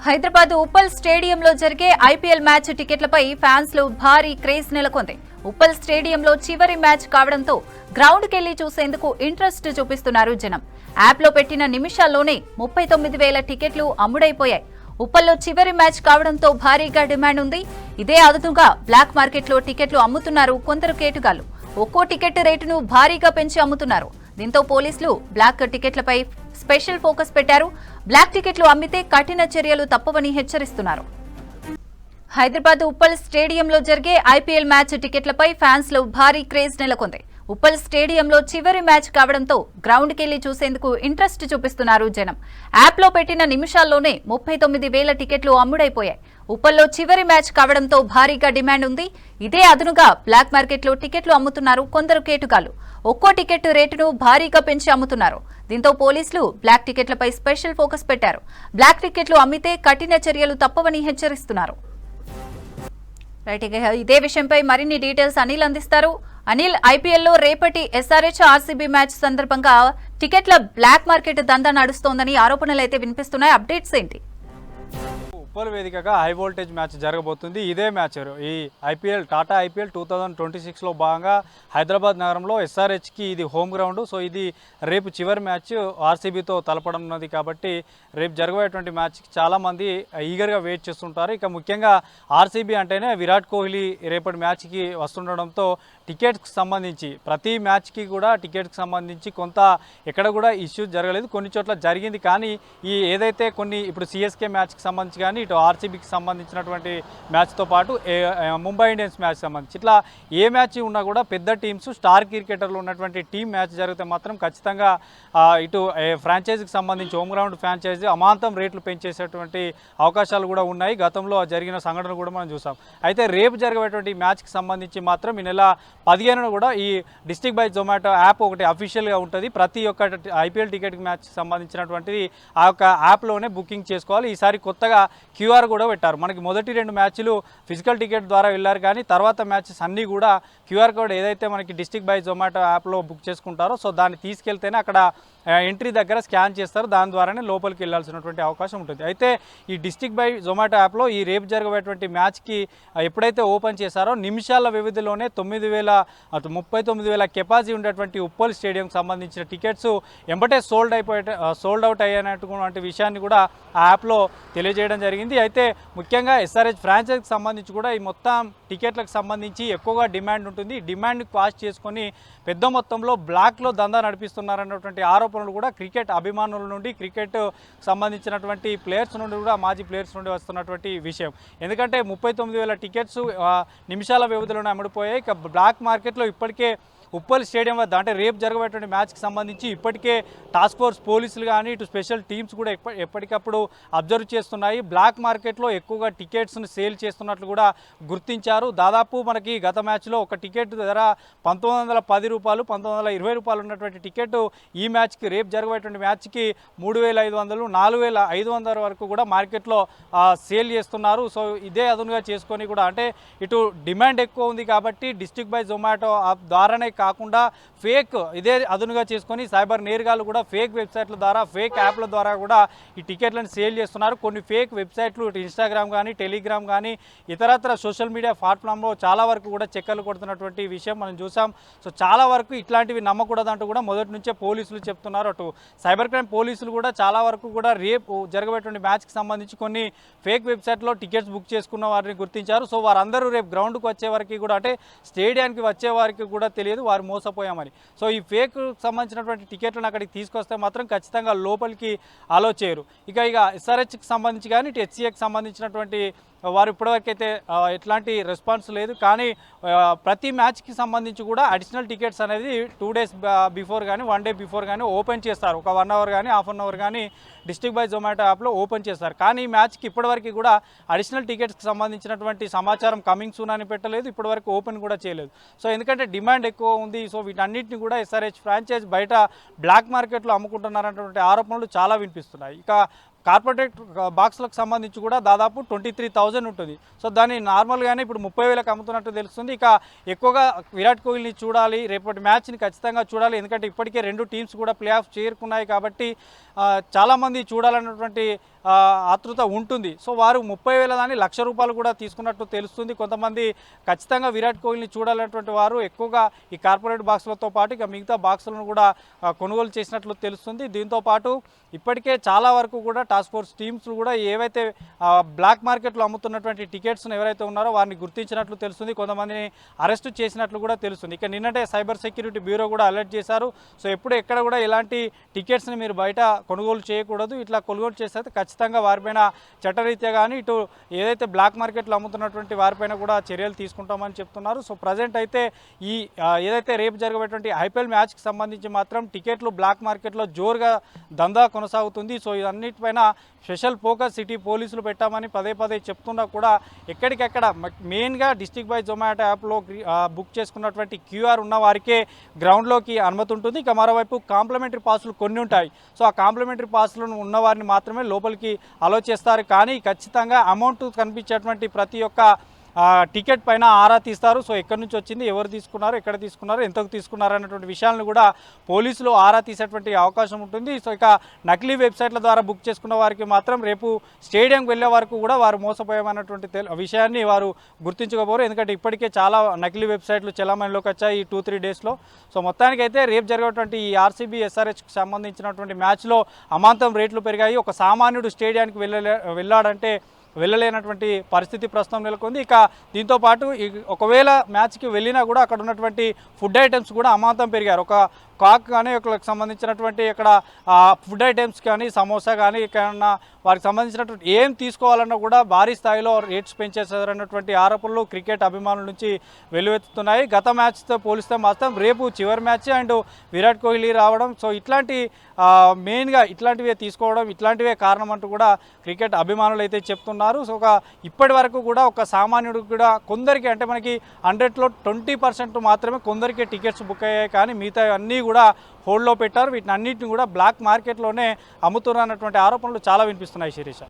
హైదరాబాద్ ఉప్పల్ స్టేడియంలో జరిగే IPL match టికెట్లపై fans లో భారీ క్రేజ్ నెలకొంది. ఉప్పల్ స్టేడియంలో చివరి మ్యాచ్ కావడంతో గ్రౌండ్ కెళ్లి చూసేందుకు ఇంట్రెస్ట్ చూపిస్తున్నారు జనం. యాప్ లో పెట్టిన నిమిషాల్లోనే 39,000 టికెట్లు అమ్ముడైపోయాయి. ఉప్పల్లో చివరి మ్యాచ్ కావడంతో భారీగా డిమాండ్ ఉంది. ఇదే అదునుగా బ్లాక్ మార్కెట్ లో టికెట్లు అమ్ముతున్నారు కొందరు కేటుగాళ్లు. ఒక్కో టికెట్ రేటును భారీగా పెంచి అమ్ముతున్నారు. దీంతో పోలీసులు బ్లాక్ టికెట్లపై స్పెషల్ ఫోకస్ పెట్టారు. బ్లాక్ టికెట్లు అమ్మితే కఠిన చర్యలు తప్పవని హెచ్చరిస్తున్నారు. హైదరాబాద్ ఉప్పల్ స్టేడియంలో జరిగే ఐపీఎల్ మ్యాచ్ టికెట్లపై ఫ్యాన్స్ లో భారీ క్రేజ్ నెలకొంది. ఉప్పల్ స్టేడియంలో చివరి మ్యాచ్ కావడంతో గ్రౌండ్ కెళ్లి చూసేందుకు ఇంట్రెస్ట్ చూపిస్తున్నారు జనం. యాప్ లో పెట్టిన నిమిషాల్లోనే 39,000 టికెట్లు అమ్ముడైపోయాయి. ఉప్పల్లో చివరి మ్యాచ్ కావడంతో భారీగా డిమాండ్ ఉంది. ఇదే అదునుగా బ్లాక్ మార్కెట్ లో టికెట్లు అమ్ముతున్నారు కొందరు కేటుగాళ్లు. ఒక్కో టికెట్ రేటును భారీగా పెంచి అమ్ముతున్నారు. దీంతో పోలీసులు బ్లాక్ టికెట్లపై స్పెషల్ ఫోకస్ పెట్టారు. బ్లాక్ టికెట్లు అమ్మితే కఠిన చర్యలు తప్పవని హెచ్చరిస్తున్నారు. ఇదే విషయంపై మరిన్ని డీటెయిల్స్ అనిల్ అందిస్తారు. అనిల్, ఐపీఎల్లో రేపటి ఎస్ఆర్హెచ్ ఆర్సీబీ మ్యాచ్ సందర్భంగా టికెట్ల బ్లాక్ మార్కెట్ దందా నడుస్తోందని ఆరోపణలు అయితే వినిపిస్తున్నాయి. అప్డేట్స్ ఏంటి? ఉప్పల్ వేదికగా హై వోల్టేజ్ మ్యాచ్ జరగబోతుంది. ఇదే మ్యాచ్ ఈ ఐపీఎల్ టాటా ఐపీఎల్ 2026లో భాగంగా హైదరాబాద్ నగరంలో ఎస్ఆర్హెచ్కి ఇది హోమ్ గ్రౌండ్. సో ఇది రేపు చివరి మ్యాచ్ ఆర్సీబీతో తలపడం ఉన్నది కాబట్టి రేపు జరగబోయేటువంటి మ్యాచ్కి చాలామంది ఈగర్గా వెయిట్ చేస్తుంటారు. ఇక ముఖ్యంగా ఆర్సీబీ అంటేనే విరాట్ కోహ్లీ రేపటి మ్యాచ్కి వస్తుండడంతో టికెట్స్కి సంబంధించి ప్రతి మ్యాచ్కి కూడా టికెట్కి సంబంధించి కొంత ఎక్కడ కూడా ఇష్యూ జరగలేదు. కొన్ని చోట్ల జరిగింది. కానీ ఈ ఏదైతే కొన్ని ఇప్పుడు సిఎస్కే మ్యాచ్కి సంబంధించి కానీ ఇటు ఆర్సీబీకి సంబంధించినటువంటి మ్యాచ్తో పాటు ముంబై ఇండియన్స్ మ్యాచ్ సంబంధించి ఇట్లా ఏ మ్యాచ్ ఉన్నా కూడా పెద్ద టీమ్స్ స్టార్ క్రికెటర్లు ఉన్నటువంటి టీం మ్యాచ్ జరిగితే మాత్రం ఖచ్చితంగా ఇటు ఫ్రాంచైజీకి సంబంధించి హోమ్ గ్రౌండ్ ఫ్రాంచైజీ అమాంతం రేట్లు పెంచేసేటువంటి అవకాశాలు కూడా ఉన్నాయి. గతంలో జరిగిన సంఘటనలు కూడా మనం చూసాం. అయితే రేపు జరిగేటువంటి మ్యాచ్కి సంబంధించి మాత్రం ఈ నెల 15న కూడా ఈ డిస్ట్రిక్ట్ బై జొమాటో యాప్ ఒకటి అఫీషియల్గా ఉంటుంది. ప్రతి ఒక్క ఐపీఎల్ టికెట్ మ్యాచ్కి సంబంధించినటువంటిది ఆ యొక్క యాప్లోనే బుకింగ్ చేసుకోవాలి. ఈసారి కొత్తగా క్యూఆర్ కూడా పెట్టారు. మనకి మొదటి 2 మ్యాచ్లు ఫిజికల్ టికెట్ ద్వారా వెళ్ళారు. కానీ తర్వాత మ్యాచెస్ అన్నీ కూడా క్యూఆర్ కోడ్ ఏదైతే మనకి డిస్ట్రిక్ట్ బై జొమాటో యాప్లో బుక్ చేసుకుంటారో సో దాన్ని తీసుకెళ్తేనే అక్కడ ఎంట్రీ దగ్గర స్కాన్ చేస్తారు. దాని ద్వారానే లోపలికి వెళ్ళాల్సినటువంటి అవకాశం ఉంటుంది. అయితే ఈ డిస్ట్రిక్ట్ బై జొమాటో యాప్లో ఈ రేపు జరగబోయేటువంటి మ్యాచ్కి ఎప్పుడైతే ఓపెన్ చేశారో నిమిషాల వ్యవధిలోనే 39,000 కెపాసిటీ ఉండేటువంటి ఉప్పల్ స్టేడియంకి సంబంధించిన టికెట్స్ ఎంబటే సోల్డ్ అవుట్ అయ్యేటువంటి విషయాన్ని కూడా ఆ యాప్లో తెలియజేయడం జరిగింది. అయితే ముఖ్యంగా ఎస్ఆర్హెచ్ ఫ్రాంచైజీకి సంబంధించి కూడా ఈ మొత్తం టికెట్లకు సంబంధించి ఎక్కువగా డిమాండ్ ఉంటుంది. డిమాండ్ని కాస్ట్ చేసుకొని పెద్ద మొత్తంలో బ్లాక్లో దందా నడిపిస్తున్నారన్నటువంటి ఆరోపణలు కూడా క్రికెట్ అభిమానుల నుండి క్రికెట్ సంబంధించినటువంటి ప్లేయర్స్ నుండి కూడా మాజీ ప్లేయర్స్ నుండి వస్తున్నటువంటి విషయం. ఎందుకంటే 39,000 టికెట్స్ నిమిషాల వ్యవధిలోనే అమ్ముడిపోయాయి. ఇక బ్లాక్ మార్కెట్లో ఇప్పటికే ఉప్పల్ స్టేడియం వద్ద అంటే రేపు జరగబోయేటువంటి మ్యాచ్కి సంబంధించి ఇప్పటికే టాస్క్ ఫోర్స్ పోలీసులు కానీ ఇటు స్పెషల్ టీమ్స్ కూడా ఎప్పటికప్పుడు అబ్జర్వ్ చేస్తున్నాయి. బ్లాక్ మార్కెట్లో ఎక్కువగా టికెట్స్ను సేల్ చేస్తున్నట్లు కూడా గుర్తించారు. దాదాపు మనకి గత మ్యాచ్లో ఒక టికెట్ ధర 1,910 రూపాయలు 1,920 రూపాయలు ఉన్నటువంటి టికెట్ ఈ మ్యాచ్కి రేపు జరగబోయేటువంటి మ్యాచ్కి 3,500 4,500 వరకు కూడా మార్కెట్లో సేల్ చేస్తున్నారు. సో ఇదే అదునుగా చేసుకొని కూడా అంటే ఇటు డిమాండ్ ఎక్కువ ఉంది కాబట్టి డిస్ట్రిక్ట్ బై జొమాటో ద్వారానే కాకుండా ఫేక్ ఇదే అదునుగా చేసుకొని సైబర్ నేరగాళ్ళు కూడా ఫేక్ వెబ్సైట్ల ద్వారా ఫేక్ యాప్ల ద్వారా కూడా ఈ టికెట్లను సేల్ చేస్తున్నారు. కొన్ని ఫేక్ వెబ్సైట్లు ఇన్స్టాగ్రామ్ కానీ టెలిగ్రామ్ కానీ ఇతరత్ర సోషల్ మీడియా ప్లాట్ఫామ్లో చాలా వరకు కూడా చెక్కర్లు కొడుతున్నటువంటి విషయం మనం చూసాం. సో చాలా వరకు ఇట్లాంటివి నమ్మకూడదంటూ కూడా మొదటి నుంచే పోలీసులు చెప్తున్నారు. అటు సైబర్ క్రైమ్ పోలీసులు కూడా చాలా వరకు కూడా రేపు జరగబోయేటువంటి మ్యాచ్కి సంబంధించి కొన్ని ఫేక్ వెబ్సైట్లో టికెట్స్ బుక్ చేసుకున్న వారిని గుర్తించారు. సో వారందరూ రేపు గ్రౌండ్కి వచ్చే వరకు కూడా అంటే స్టేడియానికి వచ్చే వారికి కూడా తెలియదు వారు మోసపోయామని. సో ఈ ఫేక్ సంబంధించినటువంటి టికెట్లను అక్కడికి తీసుకొస్తే మాత్రం ఖచ్చితంగా లోపలికి అలో చేయరు. ఇక ఎస్ఆర్హెచ్కి సంబంధించి కానీ ఇటు హెచ్సిఏకి సంబంధించినటువంటి వారు ఇప్పటివరకు అయితే ఎట్లాంటి రెస్పాన్స్ లేదు. కానీ ప్రతి మ్యాచ్కి సంబంధించి కూడా అడిషనల్ టికెట్స్ అనేది 2 days బిఫోర్ కానీ 1 day బిఫోర్ కానీ ఓపెన్ చేస్తారు. ఒక 1 hour కానీ హాఫ్ అన్ అవర్ కానీ డిస్ట్రిక్ట్ బై జొమాటో యాప్లో ఓపెన్ చేస్తారు. కానీ ఈ మ్యాచ్కి ఇప్పటివరకు కూడా అడిషనల్ టికెట్స్కి సంబంధించినటువంటి సమాచారం కమింగ్ సూన్ అని పెట్టలేదు. ఇప్పటివరకు ఓపెన్ కూడా చేయలేదు. సో ఎందుకంటే డిమాండ్ ఎక్కువ ఉంది. సో వీటన్నిటిని కూడా ఎస్ఆర్హెచ్ ఫ్రాంచైజ్ బయట బ్లాక్ మార్కెట్లో అమ్ముకుంటున్నారన్నటువంటి ఆరోపణలు చాలా వినిపిస్తున్నాయి. ఇక కార్పొరేట్ బాక్స్లకు సంబంధించి కూడా దాదాపు 23,000 ఉంటుంది. సో దాన్ని నార్మల్గానే ఇప్పుడు 30,000కి అమ్ముతున్నట్టు తెలుస్తుంది. ఇక ఎక్కువగా విరాట్ కోహ్లీని చూడాలి, రేపటి మ్యాచ్ని ఖచ్చితంగా చూడాలి, ఎందుకంటే ఇప్పటికే 2 టీమ్స్ కూడా ప్లే ఆఫ్ చేరుకున్నాయి కాబట్టి చాలామంది చూడాలన్నటువంటి ఆతృత ఉంటుంది. సో వారు 30,000 దాన్ని ₹1,00,000 కూడా తీసుకున్నట్టు తెలుస్తుంది. కొంతమంది ఖచ్చితంగా విరాట్ కోహ్లీని చూడాలన్నటువంటి వారు ఎక్కువగా ఈ కార్పొరేట్ బాక్సులతో పాటు ఇక మిగతా బాక్సులను కూడా కొనుగోలు చేసినట్లు తెలుస్తుంది. దీంతోపాటు ఇప్పటికే చాలా వరకు కూడా టాస్క్ ఫోర్స్ టీమ్స్ కూడా ఏవైతే బ్లాక్ మార్కెట్లో అమ్ముతున్నటువంటి టికెట్స్ను ఎవరైతే ఉన్నారో వారిని గుర్తించినట్లు తెలుస్తుంది. కొంతమందిని అరెస్టు చేసినట్లు కూడా తెలుస్తుంది. ఇక నిన్నటే సైబర్ సెక్యూరిటీ బ్యూరో కూడా అలర్ట్ చేశారు. సో ఎప్పుడు ఎక్కడ కూడా ఇలాంటి టికెట్స్ని మీరు బయట కొనుగోలు చేయకూడదు, ఇట్లా కొనుగోలు చేస్తే ఖచ్చితంగా వారిపైన చట్టరీత్యా కానీ ఇటు ఏదైతే బ్లాక్ మార్కెట్లో అమ్ముతున్నటువంటి వారిపైన కూడా చర్యలు తీసుకుంటామని చెప్తున్నారు. సో ప్రజెంట్ అయితే ఈ ఏదైతే రేపు జరగబోయేటువంటి ఐపీఎల్ మ్యాచ్కి సంబంధించి మాత్రం టికెట్లు బ్లాక్ మార్కెట్లో జోరుగా దందా కొనసాగుతుంది. సో ఇవన్నిటిపైన స్పెషల్ ఫోకస్ సిటీ పోలీసులు పెట్టామని పదే పదే చెప్తున్నా కూడా ఎక్కడికెక్కడ మెయిన్గా డిస్ట్రిక్ట్ బై జొమాటో యాప్లో బుక్ చేసుకున్నటువంటి క్యూఆర్ ఉన్న వారికే గ్రౌండ్లోకి అనుమతి ఉంటుంది. ఇక మరోవైపు కాంప్లిమెంటరీ పాసులు కొన్ని ఉంటాయి. సో ఆ కాంప్లిమెంటరీ పాసులను ఉన్న వారిని మాత్రమే లోపలికి అలో చేస్తారు. కానీ ఖచ్చితంగా అమౌంట్ కనిపించేటువంటి ప్రతి ఒక్క టికెట్ పైన ఆరా తీస్తారు. సో ఎక్కడి నుంచి వచ్చింది, ఎవరు తీసుకున్నారు, ఎక్కడ తీసుకున్నారు, ఎంతకు తీసుకున్నారు అన్నటువంటి విషయాలను కూడా పోలీసులు ఆరా తీసేటువంటి అవకాశం ఉంటుంది. సో ఇక నకిలీ వెబ్సైట్ల ద్వారా బుక్ చేసుకున్న వారికి మాత్రం రేపు స్టేడియంకి వెళ్ళే వరకు కూడా వారు మోసపోయామన్నటువంటి విషయాన్ని వారు గుర్తించుకోబోరు. ఎందుకంటే ఇప్పటికే చాలా నకిలీ వెబ్సైట్లు చలామణిలోకి వచ్చాయి ఈ 2-3 డేస్లో. సో మొత్తానికైతే రేపు జరిగేటువంటి ఈ ఆర్సీబీ ఎస్ఆర్హెచ్కి సంబంధించినటువంటి మ్యాచ్లో అమాంతం రేట్లు పెరిగాయి. ఒక సామాన్యుడు స్టేడియానికి వెళ్ళాడంటే వెళ్ళలేనటువంటి పరిస్థితి ప్రస్తుతం నెలకొంది. ఇక దీంతోపాటు ఒకవేళ మ్యాచ్కి వెళ్ళినా కూడా అక్కడ ఉన్నటువంటి ఫుడ్ ఐటమ్స్ కూడా అమాంతం పెరిగారు. ఒక కాక్ కానీ ఒకరికి సంబంధించినటువంటి ఇక్కడ ఫుడ్ ఐటమ్స్ కానీ సమోసా కానీ ఇక్కడ వారికి సంబంధించినటువంటి ఏం తీసుకోవాలన్నా కూడా భారీ స్థాయిలో రేట్స్ పెంచేశారన్నటువంటి ఆరోపణలు క్రికెట్ అభిమానుల నుంచి వెల్లువెత్తుతున్నాయి. గత మ్యాచ్తో పోలిస్తే మాత్రం రేపు చివరి మ్యాచ్ అండ్ విరాట్ కోహ్లీ రావడం, సో ఇట్లాంటి మెయిన్గా ఇట్లాంటివే తీసుకోవడం, ఇట్లాంటివే కారణం అంటూ కూడా క్రికెట్ అభిమానులు అయితే చెప్తున్నారు. సో ఇప్పటి వరకు కూడా ఒక సామాన్యుడు కూడా కొందరికి, అంటే మనకి 100లో 20% మాత్రమే కొందరికి టికెట్స్ బుక్ అయ్యాయి, కానీ మిగతా అన్నీ కూడా హోల్డ్లో పెట్టారు. వీటిని అన్నింటిని కూడా బ్లాక్ మార్కెట్లోనే అమ్ముతున్నటువంటి ఆరోపణలు చాలా వినిపిస్తున్నాయి శిరీష.